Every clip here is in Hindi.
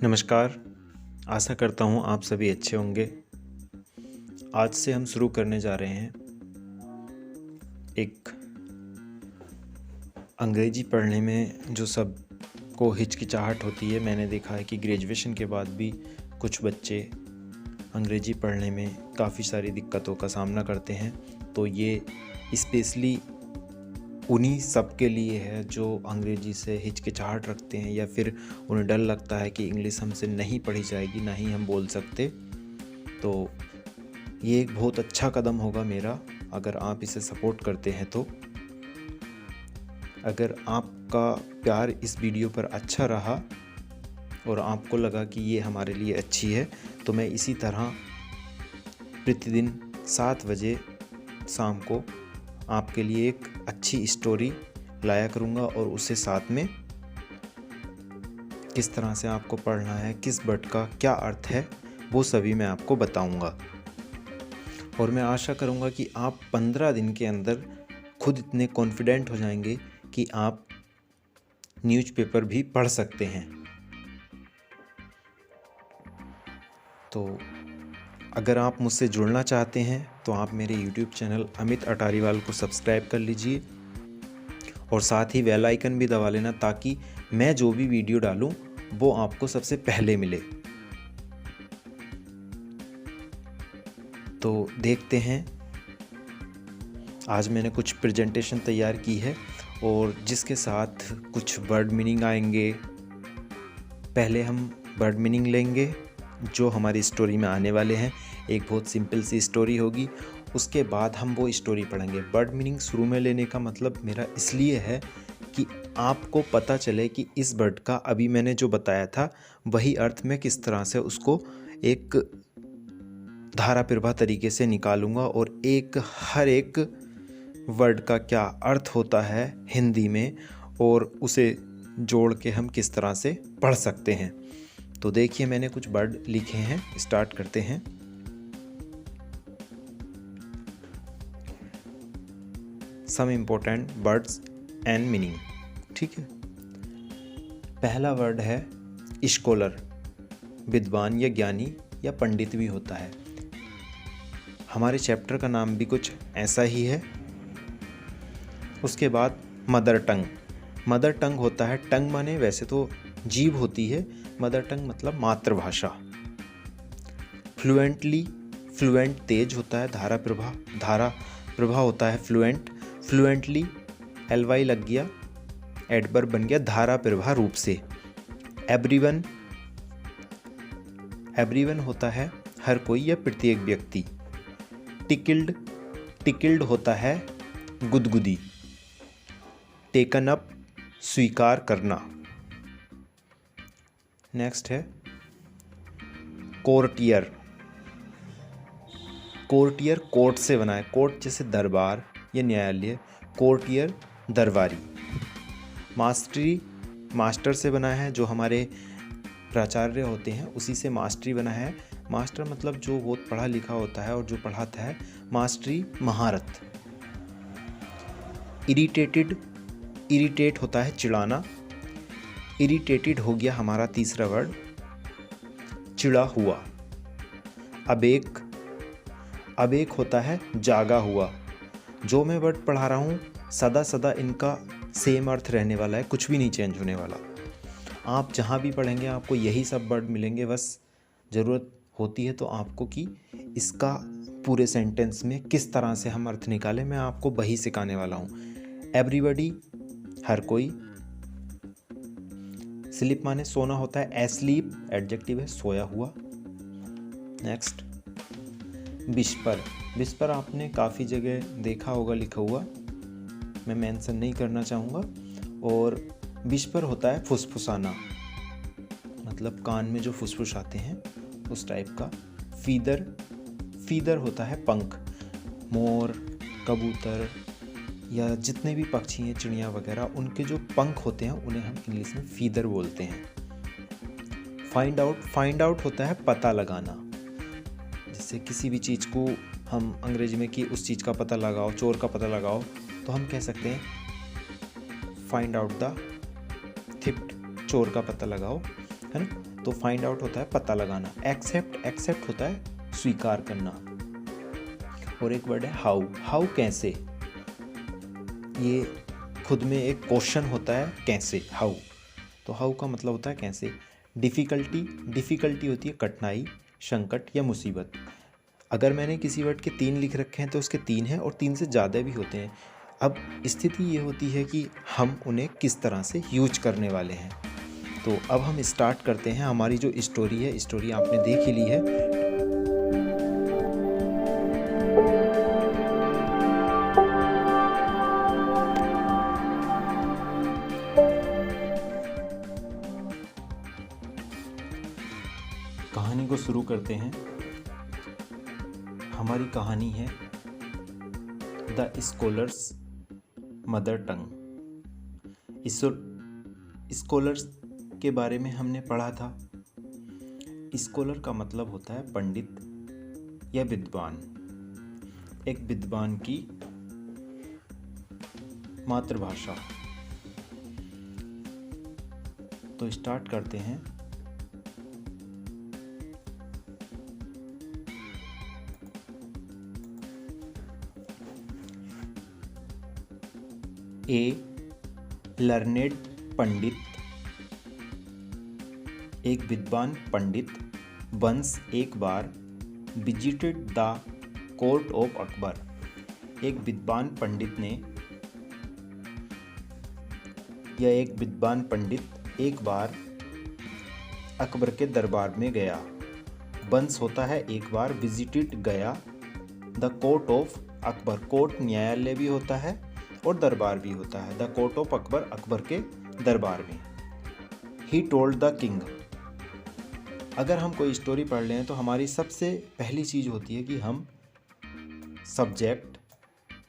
नमस्कार, आशा करता हूँ आप सभी अच्छे होंगे। आज से हम शुरू करने जा रहे हैं एक अंग्रेजी पढ़ने में जो सबको हिचकिचाहट होती है। मैंने देखा है कि ग्रेजुएशन के बाद भी कुछ बच्चे अंग्रेजी पढ़ने में काफ़ी सारी दिक्कतों का सामना करते हैं। तो ये स्पेशली उन्हीं सब के लिए है जो अंग्रेजी से हिचकिचाहट रखते हैं या फिर उन्हें डर लगता है कि इंग्लिश हमसे नहीं पढ़ी जाएगी, ना ही हम बोल सकते। तो ये एक बहुत अच्छा कदम होगा मेरा, अगर आप इसे सपोर्ट करते हैं तो। अगर आपका प्यार इस वीडियो पर अच्छा रहा और आपको लगा कि ये हमारे लिए अच्छी है, तो मैं इसी तरह प्रतिदिन 7 बजे शाम को आपके लिए एक अच्छी स्टोरी लाया करूँगा और उसे साथ में किस तरह से आपको पढ़ना है, किस वर्ड का क्या अर्थ है, वो सभी मैं आपको बताऊँगा। और मैं आशा करूँगा कि आप 15 दिन के अंदर खुद इतने कॉन्फिडेंट हो जाएंगे कि आप न्यूज़पेपर भी पढ़ सकते हैं। तो अगर आप मुझसे जुड़ना चाहते हैं तो आप मेरे YouTube चैनल अमित अटारीवाल को सब्सक्राइब कर लीजिए और साथ ही बेल आइकन भी दबा लेना, ताकि मैं जो भी वीडियो डालूं वो आपको सबसे पहले मिले। तो देखते हैं, आज मैंने कुछ प्रेजेंटेशन तैयार की है और जिसके साथ कुछ वर्ड मीनिंग आएंगे। पहले हम वर्ड मीनिंग लेंगे जो हमारी स्टोरी में आने वाले हैं। एक बहुत सिंपल सी स्टोरी होगी, उसके बाद हम वो स्टोरी पढ़ेंगे। वर्ड मीनिंग शुरू में लेने का मतलब मेरा इसलिए है कि आपको पता चले कि इस वर्ड का अभी मैंने जो बताया था वही अर्थ मैं किस तरह से उसको एक धारा प्रवाह तरीके से निकालूंगा, और हर एक वर्ड का क्या अर्थ होता है हिंदी में और उसे जोड़ के हम किस तरह से पढ़ सकते हैं। तो देखिए, मैंने कुछ वर्ड लिखे हैं, स्टार्ट करते हैं। Some important words and meaning, ठीक है। पहला वर्ड है स्कॉलर, विद्वान या ज्ञानी या पंडित भी होता है। हमारे चैप्टर का नाम भी कुछ ऐसा ही है। उसके बाद मदर टंग। मदर टंग होता है, टंग माने वैसे तो जीभ होती है, मदर टंग मतलब मातृभाषा। फ्लुएंटली, फ्लुएंट तेज होता है, धारा प्रवाह होता है फ्लुएंट। फ्लुएंटली LY लग गया, एडवर्ब बन गया धारा प्रवाह रूप से। एवरीवन, एवरीवन होता है हर कोई या प्रत्येक व्यक्ति। टिकिल्ड, टिकिल्ड होता है गुदगुदी। टेकन अप, स्वीकार करना। नेक्स्ट है कोर्टियर। कोर्टियर कोर्ट से बना है, कोर्ट जैसे दरबार या न्यायालय, कोर्टियर दरबारी। मास्टरी, मास्टर से बना है, जो हमारे प्राचार्य होते हैं उसी से मास्टरी बना है। मास्टर मतलब जो बहुत पढ़ा लिखा होता है और जो पढ़ाता है। मास्टरी महारत। इरिटेटेड, इरिटेट होता है चिढ़ाना। इरिटेटेड हो गया हमारा तीसरा वर्ड, चिढ़ा हुआ। अबेक, अबेक होता है जागा हुआ। जो मैं वर्ड पढ़ा रहा हूँ सदा सदा इनका सेम अर्थ रहने वाला है, कुछ भी नहीं चेंज होने वाला। आप जहाँ भी पढ़ेंगे आपको यही सब वर्ड मिलेंगे। बस ज़रूरत होती है तो आपको कि इसका पूरे सेंटेंस में किस तरह से हम अर्थ निकालें, मैं आपको वही सिखाने वाला हूँ। एवरीबडी, हर कोई। स्लीप माने सोना होता है, एस्लीप एडजेक्टिव है, सोया हुआ। Next whisper. विस्पर आपने काफ़ी जगह देखा होगा लिखा हुआ, मैं मेंशन नहीं करना चाहूँगा। और विस्पर होता है फुसफुसाना, मतलब कान में जो फुसफुसाते हैं उस टाइप का। फीदर, फीदर होता है पंख। मोर, कबूतर या जितने भी पक्षी हैं, चिड़िया वगैरह, उनके जो पंख होते हैं उन्हें हम इंग्लिश में फीदर बोलते हैं। फाइंड आउट, फाइंड आउट होता है पता लगाना। जैसे किसी भी चीज़ को हम अंग्रेजी में कि उस चीज़ का पता लगाओ, चोर का पता लगाओ, तो हम कह सकते हैं फाइंड आउट द थिफ्ट, चोर का पता लगाओ, है ना। तो फाइंड आउट होता है पता लगाना। एक्सेप्ट होता है स्वीकार करना। और एक वर्ड है हाउ। हाउ कैसे, ये खुद में एक क्वेश्चन होता है, कैसे, हाउ। तो हाउ का मतलब होता है कैसे। डिफ़िकल्टी होती है कठिनाई, संकट या मुसीबत। अगर मैंने किसी वर्ड के 3 लिख रखे हैं तो उसके 3 हैं और 3 से ज़्यादा भी होते हैं। अब स्थिति ये होती है कि हम उन्हें किस तरह से यूज करने वाले हैं। तो अब हम स्टार्ट करते हैं। हमारी जो स्टोरी है, स्टोरी आपने देख ही ली है। कहानी को शुरू करते हैं। हमारी कहानी है the scholars mother tongue. Scholars के बारे में हमने पढ़ा था। स्कॉलर का मतलब होता है पंडित या विद्वान। एक विद्वान की मातृभाषा। तो स्टार्ट करते हैं। ए लर्नेड पंडित, एक विद्वान पंडित, वंस एक बार, visited the court of Akbar. एक विद्वान पंडित ने या एक विद्वान पंडित एक बार अकबर के दरबार में गया। वंस होता है एक बार, विजिटेड गया, the court of Akbar, court न्यायालय भी होता है और दरबार भी होता है। The court of Akbar, Akbar के दरबार में। He told the king. अगर हम कोई स्टोरी पढ़ लें तो हमारी सबसे पहली चीज़ होती है कि हम सब्जेक्ट,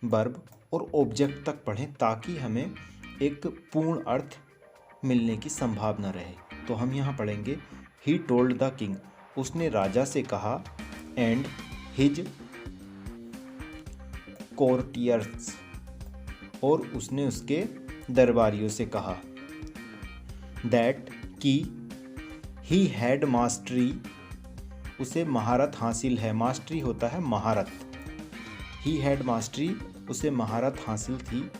वर्ब और ऑब्जेक्ट तक पढ़ें ताकि हमें एक पूर्ण अर्थ मिलने की संभावना रहे। तो हम यहाँ पढ़ेंगे ही टोल्ड द किंग, उसने राजा से कहा, एंड हिज कोर्टियर्स, और उसने उसके दरबारियों से कहा, दैट कि ही हैड मास्टरी, उसे महारत हासिल है। मास्टरी होता है महारत। ही हैड मास्टरी, उसे महारत हासिल थी,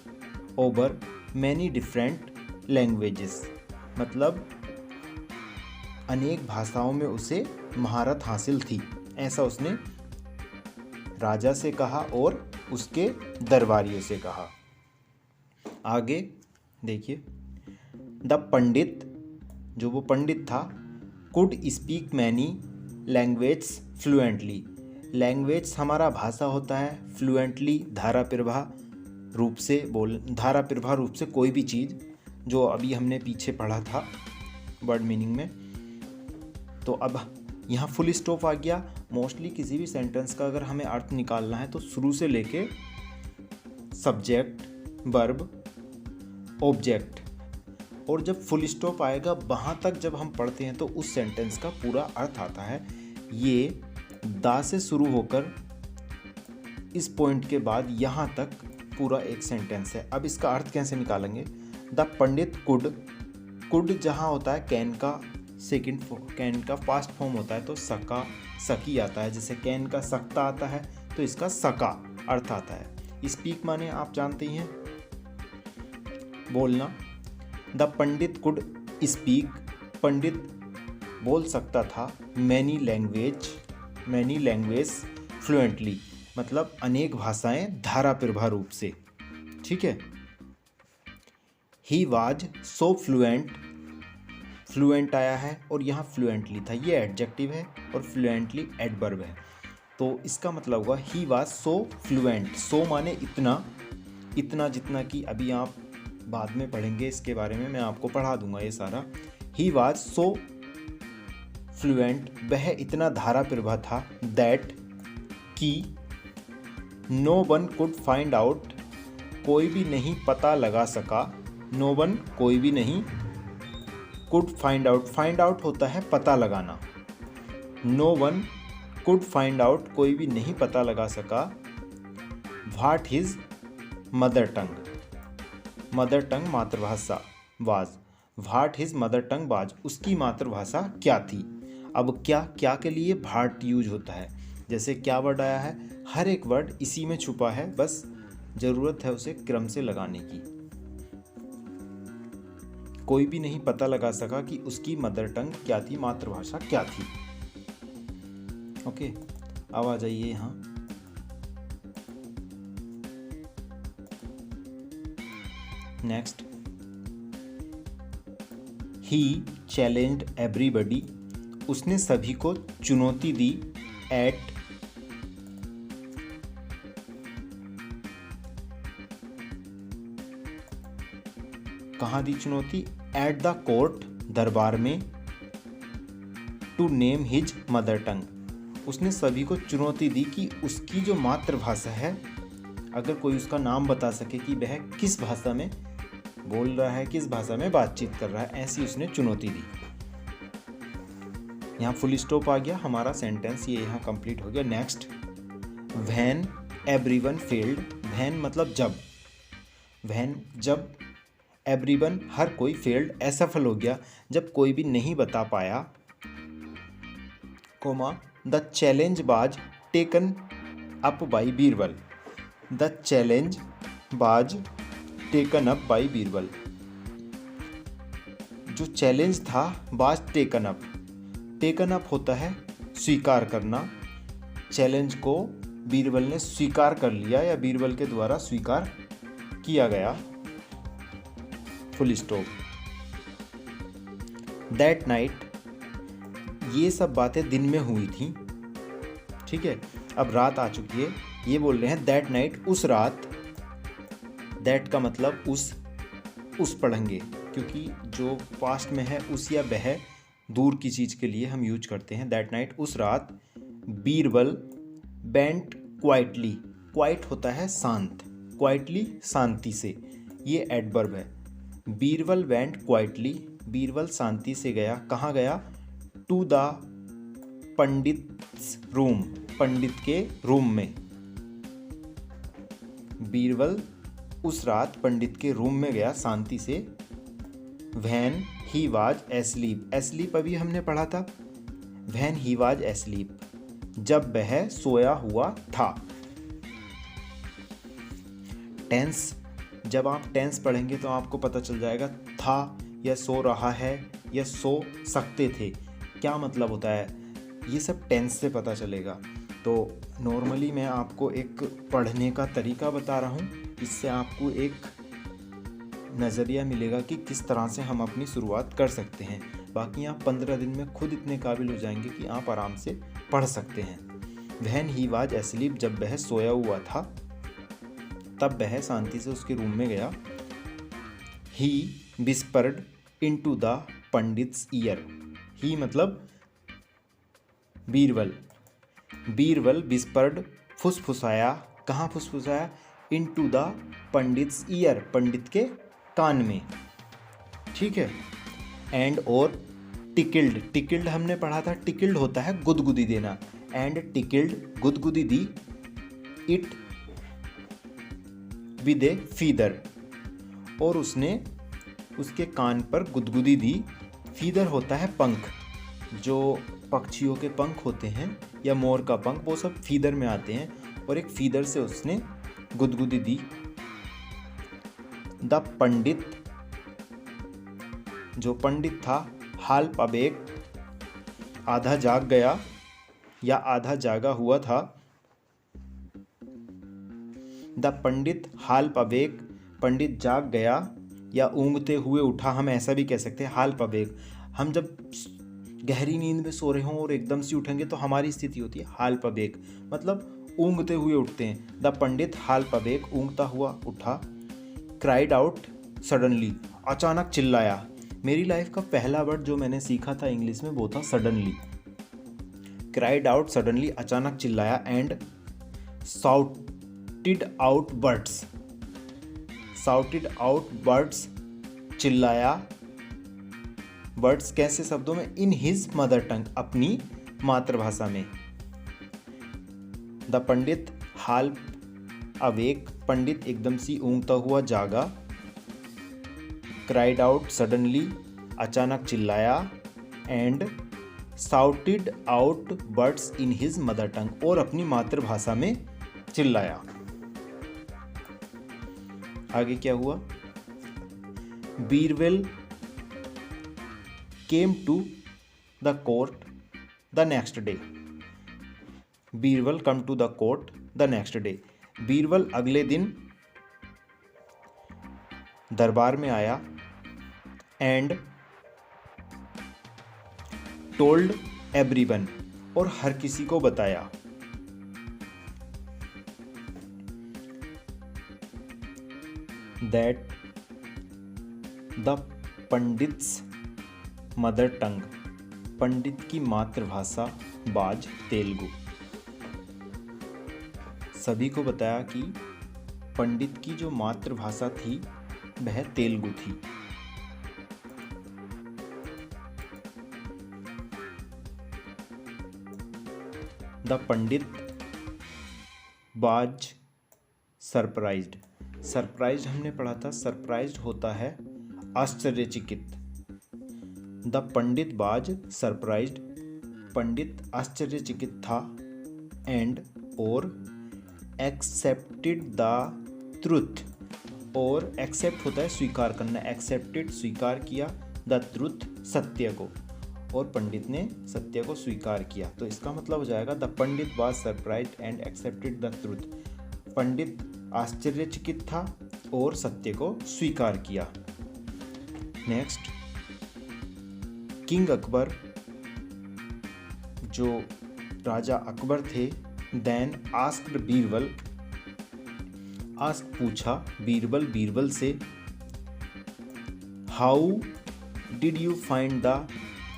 ओवर मैनी डिफरेंट लैंग्वेजेस, मतलब अनेक भाषाओं में उसे महारत हासिल थी। ऐसा उसने राजा से कहा और उसके दरबारियों से कहा। आगे देखिए, द पंडित, जो वो पंडित था, could speak many language fluently. Language हमारा भाषा होता है, फ्लुएंटली धाराप्रवाह रूप से कोई भी चीज़, जो अभी हमने पीछे पढ़ा था वर्ड मीनिंग में। तो अब यहाँ फुल स्टॉप आ गया। मोस्टली किसी भी सेंटेंस का अगर हमें अर्थ निकालना है तो शुरू से लेके सब्जेक्ट, वर्ब, ऑब्जेक्ट, और जब फुल स्टॉप आएगा वहाँ तक जब हम पढ़ते हैं तो उस सेंटेंस का पूरा अर्थ आता है। ये दा से शुरू होकर इस पॉइंट के बाद यहाँ तक पूरा एक सेंटेंस है। अब इसका अर्थ कैसे निकालेंगे। द पंडित कुड जहाँ होता है कैन का कैन का पास्ट फॉर्म होता है तो सका सकी आता है। जैसे कैन का सकता आता है तो इसका सका अर्थ आता है। स्पीक माने आप जानते ही हैं, बोलना। द पंडित कुड स्पीक, पंडित बोल सकता था मैनी लैंग्वेज फ्लुएंटली, मतलब अनेक भाषाएं धाराप्रवाह रूप से। ठीक है। ही वाज सो फ्लुएंट आया है और यहाँ फ्लुएंटली था, ये एडजेक्टिव है और फ्लुएंटली एडवर्ब है। तो इसका मतलब हुआ ही वाज सो फ्लुएंट। सो माने इतना जितना कि अभी आप बाद में पढ़ेंगे इसके बारे में, मैं आपको पढ़ा दूंगा ये सारा। ही वाज सो फ्लुएंट, वह इतना धाराप्रवाह था, दैट कि no one could find out, कोई भी नहीं पता लगा सका। नो वन कोई भी नहीं, कुड फाइंड आउट होता है पता लगाना। No one could find out, कोई भी नहीं पता लगा सका, व्हाट हिज मदर टंग, मातृभाषा was, what his mother tongue was, उसकी मातृभाषा क्या थी। अब क्या क्या के लिए व्हाट यूज होता है, जैसे क्या वर्ड आया है, हर एक वर्ड इसी में छुपा है, बस ज़रूरत है उसे क्रम से लगाने की। कोई भी नहीं पता लगा सका कि उसकी मदर टंग क्या थी, मातृभाषा क्या थी। ओके, अब आ जाइए यहाँ। नेक्स्ट, ही चैलेंज्ड एवरीबडी, उसने सभी को चुनौती दी। एट कहाँ दी चुनौती, एट द कोर्ट, दरबार में। To name his mother tongue, उसने सभी को चुनौती दी कि उसकी जो मातृभाषा है, अगर कोई उसका नाम बता सके कि वह किस भाषा में बोल रहा है, किस भाषा में बातचीत कर रहा है, ऐसी उसने चुनौती दी। यहाँ फुल स्टॉप आ गया, हमारा सेंटेंस ये यहाँ कंप्लीट हो गया। Next, when everyone failed, when मतलब जब, व्हेन जब, एवरीवन हर कोई, फेल्ड असफल हो गया, जब कोई भी नहीं बता पाया, comma the challenge was taken up by Birbal, the challenge was taken up by Birbal, जो चैलेंज था was taken up, taken up होता है स्वीकार करना, चैलेंज को बीरबल ने स्वीकार कर लिया या बीरबल के द्वारा स्वीकार किया गया। Full stop. दैट नाइट, ये सब बातें दिन में हुई थी, ठीक है, अब रात आ चुकी है, ये बोल रहे हैं दैट नाइट, उस रात। दैट का मतलब उस पढ़ेंगे, क्योंकि जो पास्ट में है उस या वह दूर की चीज़ के लिए हम यूज करते हैं। दैट नाइट, उस रात, बीरबल वेंट क्वाइटली, क्वाइट होता है शांत, क्वाइटली शांति से, ये एडवर्ब है। बीरबल वेंट क्वाइटली, बीरबल शांति से गया, कहाँ गया, टू द पंडित्स रूम, पंडित के रूम में। बीरबल उस रात पंडित के रूम में गया शांति से। When he was asleep, asleep अभी हमने पढ़ा था, व्हेन ही वाज एस्लीप, जब वह सोया हुआ था। टेंस, जब आप टेंस पढ़ेंगे तो आपको पता चल जाएगा था या सो रहा है या सो सकते थे, क्या मतलब होता है, ये सब टेंस से पता चलेगा। तो नॉर्मली मैं आपको एक पढ़ने का तरीका बता रहा हूँ, इससे आपको एक नज़रिया मिलेगा कि किस तरह से हम अपनी शुरुआत कर सकते हैं। बाकी आप 15 दिन में खुद इतने काबिल हो जाएंगे कि आप आराम से पढ़ सकते हैं। व्हेन ही वाज एस्लीप, जब वह सोया हुआ था, तब वह शांति से उसके रूम में गया। He whispered into the pandit's ear, he मतलब बीरबल, बीरबल विस्पर्ड फुसफुसाया, कहाँ फुसफुसाया, into the pandit's ear, pandit के कान में, ठीक है। एंड और टिकल्ड, टिकल्ड हमने पढ़ा था, टिकल्ड होता है गुदगुदी देना, एंड टिकल्ड गुदगुदी दी, इट विद ए फीदर, और उसने उसके कान पर गुदगुदी दी। फीदर होता है पंख, जो पक्षियों के पंख होते हैं या मोर का पंख, वो सब फीदर में आते हैं, और एक फीदर से उसने गुदगुदी दी। द पंडित, जो पंडित था, हाल्फ अवेक, आधा जाग गया या आधा जागा हुआ था। द पंडित हाल्फ अवेक, पंडित जाग गया या ऊँगते हुए उठा, हम ऐसा भी कह सकते हैं हाल्फ अवेक। हम जब गहरी नींद में सो रहे हों और एकदम से उठेंगे तो हमारी स्थिति होती है हाल्फ अवेक, मतलब ऊँगते हुए उठते हैं। द पंडित हाल्फ अवेक, ऊँगता हुआ उठा। क्राइड आउट सडनली, अचानक चिल्लाया। मेरी लाइफ का पहला वर्ड जो मैंने सीखा था इंग्लिश में वो था सडनली। क्राइड आउट सडनली, अचानक चिल्लाया। And shouted out words, shouted out words, चिल्लाया। वर्ड्स कैसे शब्दों में, इन हिज मदर टंग, अपनी मातृभाषा में। द पंडित हाल्फ अवेक, पंडित एकदम सी ऊँगता हुआ जागा। क्राइड आउट सडनली, अचानक चिल्लाया, and shouted out words in his mother tongue, और अपनी मातृभाषा में चिल्लाया। आगे क्या हुआ? Birbal came to the court the next day. Birbal come to the court the next day. Birbal अगले दिन दरबार में आया, एंड टोल्ड एवरीवन, और हर किसी को बताया, that the pandit's mother tongue, pandit की मातृभाषा बाज तेलुगु। सभी को बताया कि पंडित की जो मातृभाषा थी वह तेलुगु थी। द पंडित बाज सरप्राइज्ड। सरप्राइज्ड हमने पढ़ा था, सरप्राइज्ड होता है आश्चर्यचकित। द पंडित बाज सरप्राइज्ड, पंडित आश्चर्यचकित था, एंड और एक्सेप्टेड द ट्रुथ, और एक्सेप्ट होता है स्वीकार करना, एक्सेप्टेड स्वीकार किया, द ट्रुथ सत्य को, और पंडित ने सत्य को स्वीकार किया। तो इसका मतलब हो जाएगा the pandit was surprised and accepted the truth. Pandit आश्चर्यचकित था और सत्य को स्वीकार किया। नेक्स्ट, किंग अकबर, जो राजा अकबर थे, देन आस्क्ड बीरबल, आस्क पूछा बीरबल से, how did you find the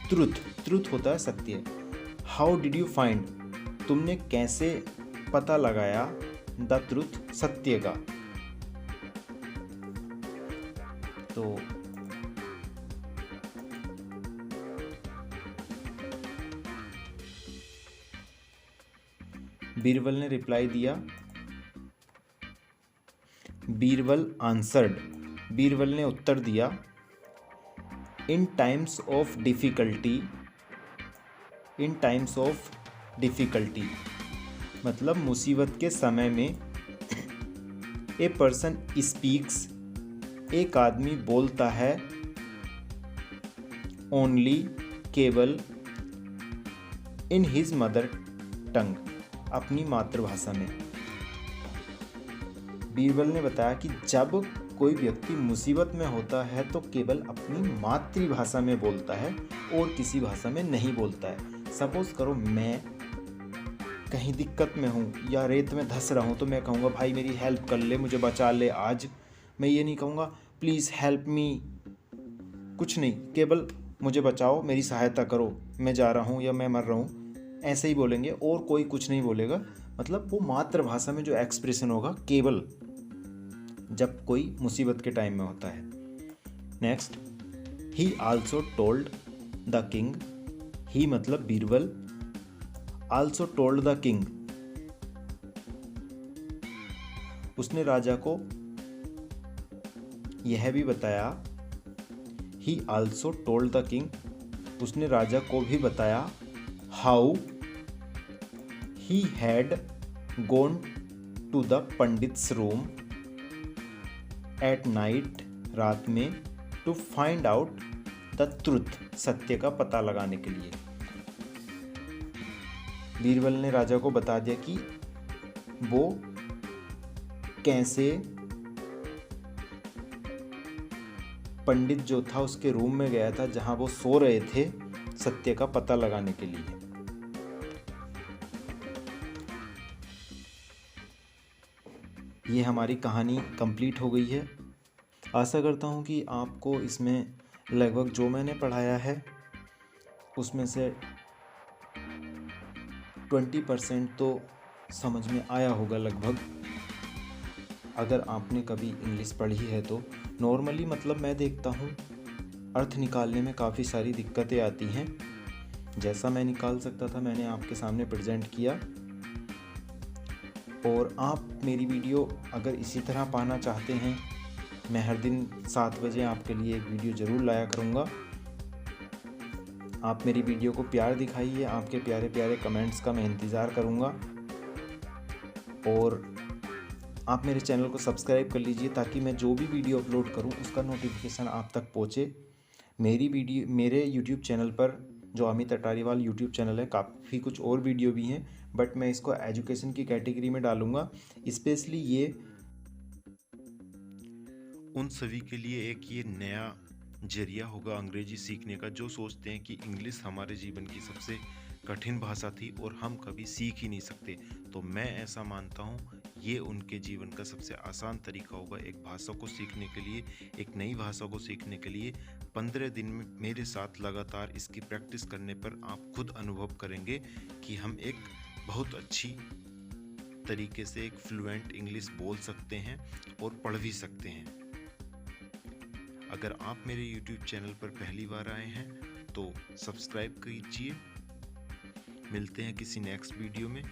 truth, truth होता है सत्य, हाउ डिड यू फाइंड, तुमने कैसे पता लगाया, द ट्रुथ सत्य का। तो बीरबल ने रिप्लाई दिया, बीरबल आंसर्ड, बीरबल ने उत्तर दिया, in times of difficulty, in times of difficulty मतलब मुसीबत के समय में, ए पर्सन स्पीक्स, एक आदमी बोलता है, ओनली केवल, इन हिज मदर टंग, अपनी मातृभाषा में। बीरबल ने बताया कि जब कोई व्यक्ति मुसीबत में होता है तो केवल अपनी मातृभाषा में बोलता है और किसी भाषा में नहीं बोलता है। सपोज करो मैं कहीं दिक्कत में हूँ या रेत में धंस रहा हूँ तो मैं कहूँगा भाई मेरी हेल्प कर ले, मुझे बचा ले आज। मैं ये नहीं कहूँगा प्लीज़ हेल्प मी, कुछ नहीं, केवल मुझे बचाओ, मेरी सहायता करो, मैं जा रहा हूँ या मैं मर रहा हूँ, ऐसे ही बोलेंगे और कोई कुछ नहीं बोलेगा। मतलब वो मातृभाषा में जो एक्सप्रेशन होगा केवल जब कोई मुसीबत के टाइम में होता है। Next, he also told the king, he मतलब Birbal, also told the king, उसने राजा को यह भी बताया, he also told the king, उसने राजा को भी बताया, how he had gone to the pandits room at night, रात में, to find out the truth, सत्य का पता लगाने के लिए। बीरबल ने राजा को बता दिया कि वो कैसे पंडित जो था उसके रूम में गया था जहां वो सो रहे थे सत्य का पता लगाने के लिए। ये हमारी कहानी कंप्लीट हो गई है। आशा करता हूँ कि आपको इसमें लगभग जो मैंने पढ़ाया है उसमें से 20% तो समझ में आया होगा लगभग। अगर आपने कभी इंग्लिश पढ़ी है तो नॉर्मली मतलब मैं देखता हूँ अर्थ निकालने में काफ़ी सारी दिक्कतें आती हैं। जैसा मैं निकाल सकता था मैंने आपके सामने प्रेजेंट किया। और आप मेरी वीडियो अगर इसी तरह पाना चाहते हैं मैं हर दिन 7 बजे आपके लिए एक वीडियो ज़रूर लाया करूँगा। आप मेरी वीडियो को प्यार दिखाइए, आपके प्यारे प्यारे कमेंट्स का मैं इंतज़ार करूँगा। और आप मेरे चैनल को सब्सक्राइब कर लीजिए ताकि मैं जो भी वीडियो अपलोड करूं उसका नोटिफिकेशन आप तक पहुंचे। मेरे यूट्यूब चैनल पर, जो अमित अटारीवाल यूट्यूब चैनल है, काफ़ी कुछ और वीडियो भी हैं, बट मैं इसको एजुकेशन की कैटेगरी में डालूँगा। स्पेशली ये उन सभी के लिए एक ये नया जरिया होगा अंग्रेजी सीखने का, जो सोचते हैं कि इंग्लिश हमारे जीवन की सबसे कठिन भाषा थी और हम कभी सीख ही नहीं सकते। तो मैं ऐसा मानता हूँ ये उनके जीवन का सबसे आसान तरीका होगा एक भाषा को सीखने के लिए। एक नई भाषा को सीखने के लिए 15 दिन में मेरे साथ लगातार इसकी प्रैक्टिस करने पर आप खुद अनुभव करेंगे कि हम एक बहुत अच्छी तरीके से एक फ्लुएंट इंग्लिश बोल सकते हैं और पढ़ भी सकते हैं। अगर आप मेरे YouTube चैनल पर पहली बार आए हैं तो सब्सक्राइब कीजिए। मिलते हैं किसी नेक्स्ट वीडियो में।